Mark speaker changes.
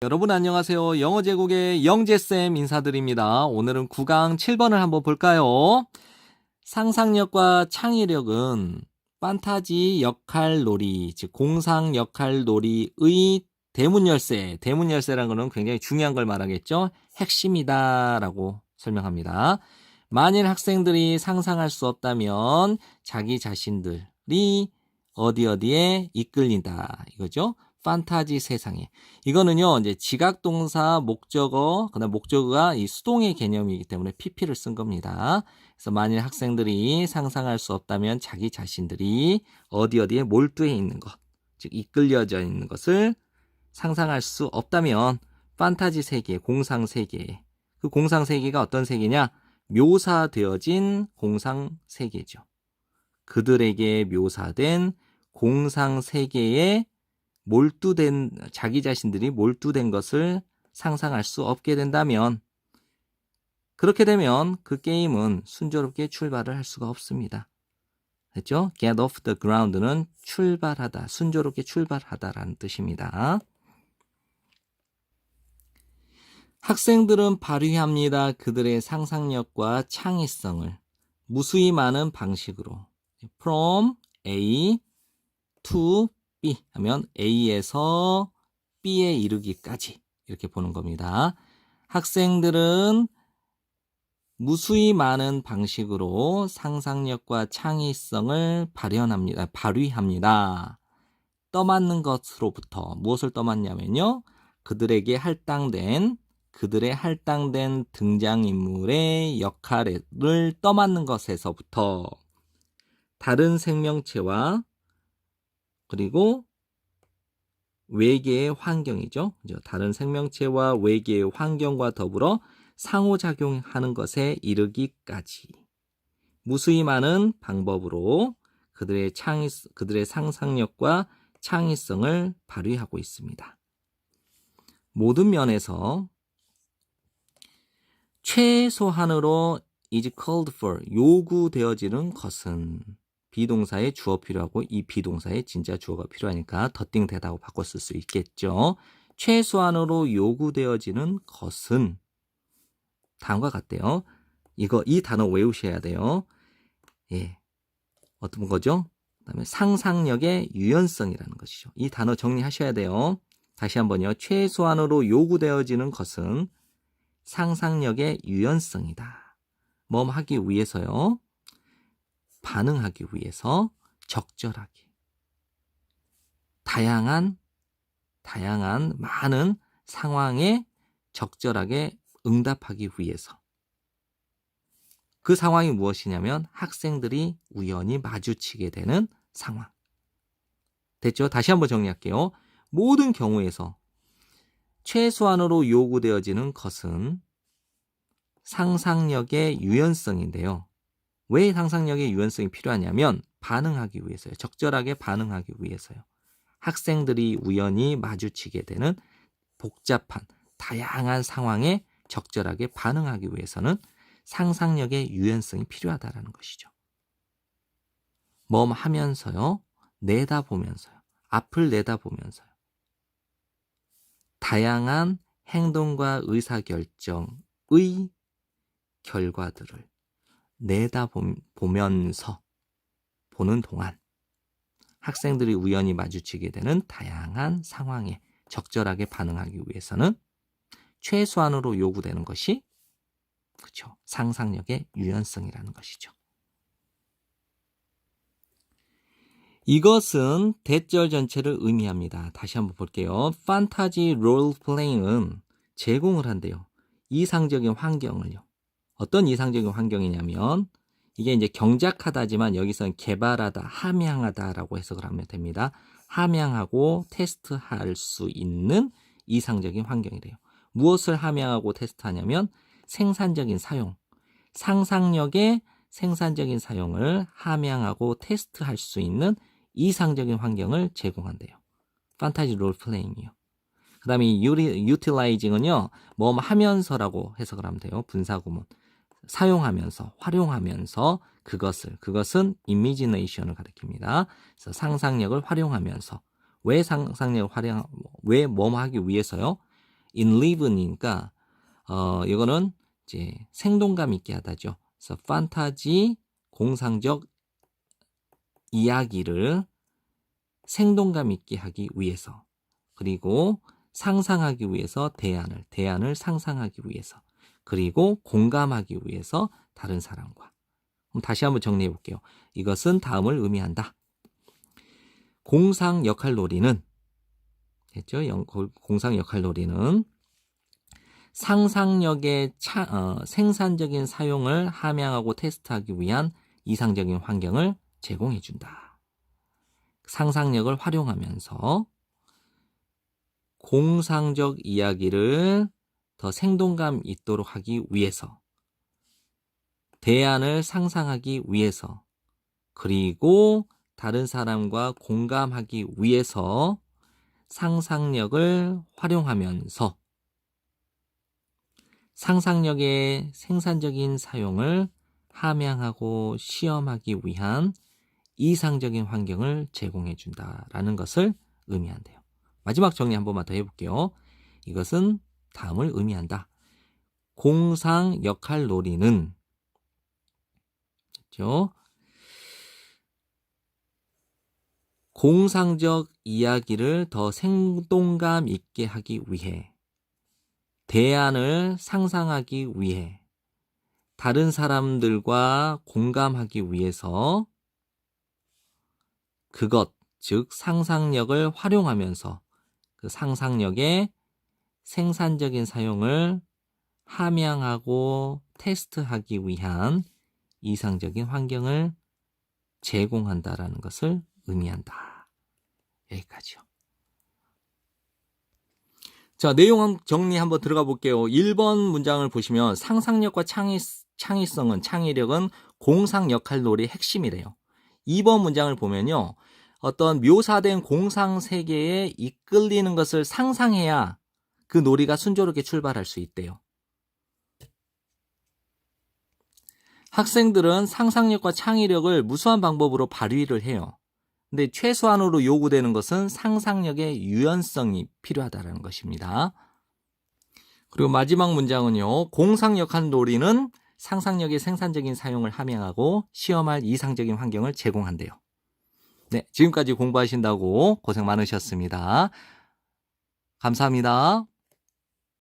Speaker 1: 여러분 안녕하세요. 영어 제국의 영재쌤 인사드립니다. 오늘은 9강 7번을 한번 볼까요? 상상력과 창의력은 판타지 역할놀이, 즉 공상 역할놀이의 대문열쇠라는 것은 굉장히 중요한 걸 말하겠죠? 핵심이다라고 설명합니다. 만일 학생들이 상상할 수 없다면 자기 자신들이 어디에 이끌린다 이거죠? 판타지 세상에. 이거는요, 이제 지각동사 목적어, 그다음 목적어가 이 수동의 개념이기 때문에 PP를 쓴 겁니다. 그래서 만일 학생들이 상상할 수 없다면 자기 자신들이 어디에 몰두해 있는 것, 즉 이끌려져 있는 것을 상상할 수 없다면 판타지 세계, 공상 세계, 그 공상 세계가 어떤 세계냐? 묘사되어진 공상 세계죠. 그들에게 묘사된 공상 세계에 자기 자신들이 몰두된 것을 상상할 수 없게 된다면, 그렇게 되면 그 게임은 순조롭게 출발을 할 수가 없습니다. 됐죠? Get off the ground는 출발하다, 순조롭게 출발하다라는 뜻입니다. 학생들은 발휘합니다. 그들의 상상력과 창의성을 무수히 많은 방식으로 from A to B 하면 A에서 B에 이르기까지 이렇게 보는 겁니다. 학생들은 무수히 많은 방식으로 상상력과 창의성을 발휘합니다. 떠맡는 것으로부터 무엇을 떠맡냐면요. 그들의 할당된 등장인물의 역할을 떠맡는 것에서부터 다른 생명체와 그리고 외계의 환경이죠. 다른 생명체와 외계의 환경과 더불어 상호작용하는 것에 이르기까지 무수히 많은 방법으로 그들의 상상력과 창의성을 발휘하고 있습니다. 모든 면에서 최소한으로 is called for, 요구되어지는 것은 비동사의 주어 필요하고 이 비동사의 진짜 주어가 필요하니까 더띵 되다고 바꿔 쓸 수 있겠죠. 최소한으로 요구되어지는 것은 다음과 같대요. 이 단어 외우셔야 돼요. 예. 어떤 거죠? 그다음에 상상력의 유연성이라는 것이죠. 이 단어 정리하셔야 돼요. 다시 한번요. 최소한으로 요구되어지는 것은 상상력의 유연성이다. 뭐 하기 위해서요? 반응하기 위해서 적절하게 다양한 많은 상황에 적절하게 응답하기 위해서. 그 상황이 무엇이냐면 학생들이 우연히 마주치게 되는 상황. 됐죠? 다시 한번 정리할게요. 모든 경우에서 최소한으로 요구되어지는 것은 상상력의 유연성인데요. 왜 상상력의 유연성이 필요하냐면 반응하기 위해서요. 적절하게 반응하기 위해서요. 학생들이 우연히 마주치게 되는 복잡한 다양한 상황에 적절하게 반응하기 위해서는 상상력의 유연성이 필요하다는 것이죠. 하면서요. 내다보면서요. 앞을 내다보면서요. 다양한 행동과 의사결정의 결과들을 내다보면서 보는 동안 학생들이 우연히 마주치게 되는 다양한 상황에 적절하게 반응하기 위해서는 최소한으로 요구되는 것이 그렇죠. 상상력의 유연성이라는 것이죠. 이것은 대절 전체를 의미합니다. 다시 한번 볼게요. 판타지 롤플레잉은 제공을 한대요. 이상적인 환경을요. 어떤 이상적인 환경이냐면 이게 이제 경작하다지만 여기서는 개발하다, 함양하다라고 해석을 하면 됩니다. 함양하고 테스트할 수 있는 이상적인 환경이래요. 무엇을 함양하고 테스트하냐면 생산적인 사용, 상상력의 생산적인 사용을 함양하고 테스트할 수 있는 이상적인 환경을 제공한대요. 판타지 롤플레잉이요. 그 다음에 utilizing은요. 하면서라고 해석을 하면 돼요. 분사구문. 사용하면서, 활용하면서 그것은 imagination을 가리킵니다. 그래서 상상력을 활용하면서 왜 상상력을 왜 하기 위해서요? in live니까 이거는 이제 생동감 있게 하다죠. 그래서 판타지 공상적 이야기를 생동감 있게 하기 위해서, 그리고 상상하기 위해서 대안을 상상하기 위해서, 그리고 공감하기 위해서 다른 사람과. 그럼 다시 한번 정리해 볼게요. 이것은 다음을 의미한다. 공상 역할놀이는 됐죠? 공상 역할놀이는 상상력의 생산적인 사용을 함양하고 테스트하기 위한 이상적인 환경을 제공해 준다. 상상력을 활용하면서 공상적 이야기를 더 생동감 있도록 하기 위해서, 대안을 상상하기 위해서, 그리고 다른 사람과 공감하기 위해서 상상력을 활용하면서 상상력의 생산적인 사용을 함양하고 시험하기 위한 이상적인 환경을 제공해 준다라는 것을 의미한대요. 마지막 정리 한 번만 더 해볼게요. 이것은 다음을 의미한다. 공상 역할놀이는 그렇죠? 공상적 이야기를 더 생동감 있게 하기 위해, 대안을 상상하기 위해, 다른 사람들과 공감하기 위해서 그것, 즉 상상력을 활용하면서 그 상상력의 생산적인 사용을 함양하고 테스트하기 위한 이상적인 환경을 제공한다라는 것을 의미한다. 여기까지요. 자, 내용 정리 한번 들어가 볼게요. 1번 문장을 보시면 상상력과 창의력은 공상 역할놀이의 핵심이래요. 2번 문장을 보면요. 어떤 묘사된 공상 세계에 이끌리는 것을 상상해야 그 놀이가 순조롭게 출발할 수 있대요. 학생들은 상상력과 창의력을 무수한 방법으로 발휘를 해요. 근데 최소한으로 요구되는 것은 상상력의 유연성이 필요하다는 것입니다. 그리고 마지막 문장은요. 공상 역할놀이는 상상력의 생산적인 사용을 함양하고 시험할 이상적인 환경을 제공한대요. 네, 지금까지 공부하신다고 고생 많으셨습니다. 감사합니다.